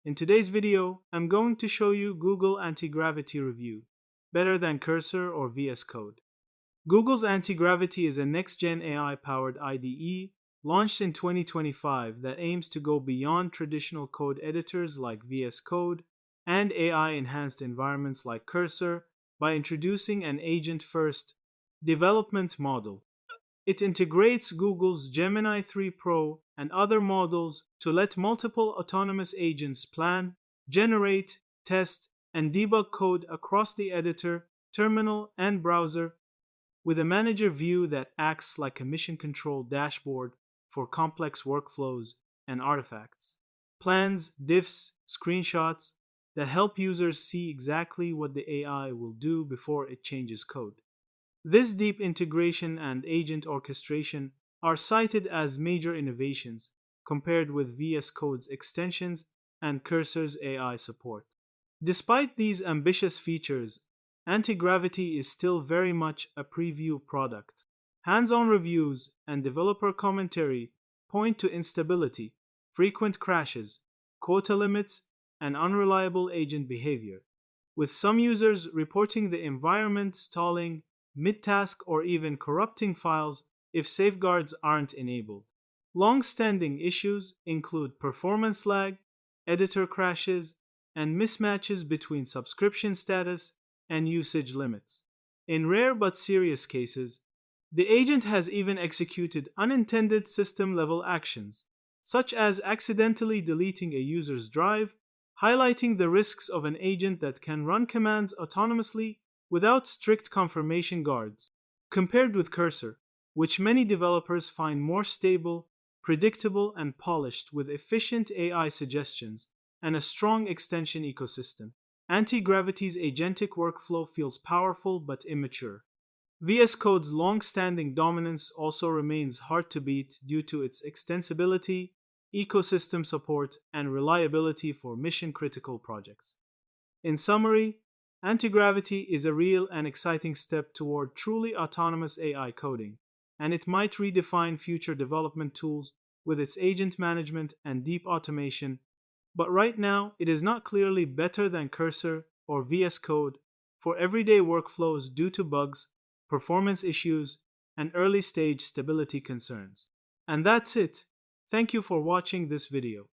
In today's video, I'm going to show you Google Antigravity Review, better than Cursor or VS Code. Google's Antigravity is a next-gen AI-powered IDE launched in 2025 that aims to go beyond traditional code editors like VS Code and AI-enhanced environments like Cursor by introducing an agent-first development model. It integrates Google's Gemini 3 Pro and other models to let multiple autonomous agents plan, generate, test, and debug code across the editor, terminal, and browser, with a manager view that acts like a mission control dashboard for complex workflows and artifacts. Plans, diffs, screenshots that help users see exactly what the AI will do before it changes code. This deep integration and agent orchestration are cited as major innovations compared with VS Code's extensions and Cursor's AI support. Despite these ambitious features, Antigravity is still very much a preview product. Hands-on reviews and developer commentary point to instability, frequent crashes, quota limits, and unreliable agent behavior, with some users reporting the environment stalling mid-task, or even corrupting files if safeguards aren't enabled. Long-standing issues include performance lag, editor crashes, and mismatches between subscription status and usage limits. In rare but serious cases, the agent has even executed unintended system-level actions, such as accidentally deleting a user's drive, highlighting the risks of an agent that can run commands autonomously without strict confirmation guards, compared with Cursor, which many developers find more stable, predictable, and polished with efficient AI suggestions and a strong extension ecosystem. Antigravity's agentic workflow feels powerful but immature. VS Code's long-standing dominance also remains hard to beat due to its extensibility, ecosystem support, and reliability for mission-critical projects. In summary, Antigravity is a real and exciting step toward truly autonomous AI coding, and it might redefine future development tools with its agent management and deep automation, but right now it is not clearly better than Cursor or VS Code for everyday workflows due to bugs, performance issues, and early-stage stability concerns. And that's it. Thank you for watching this video.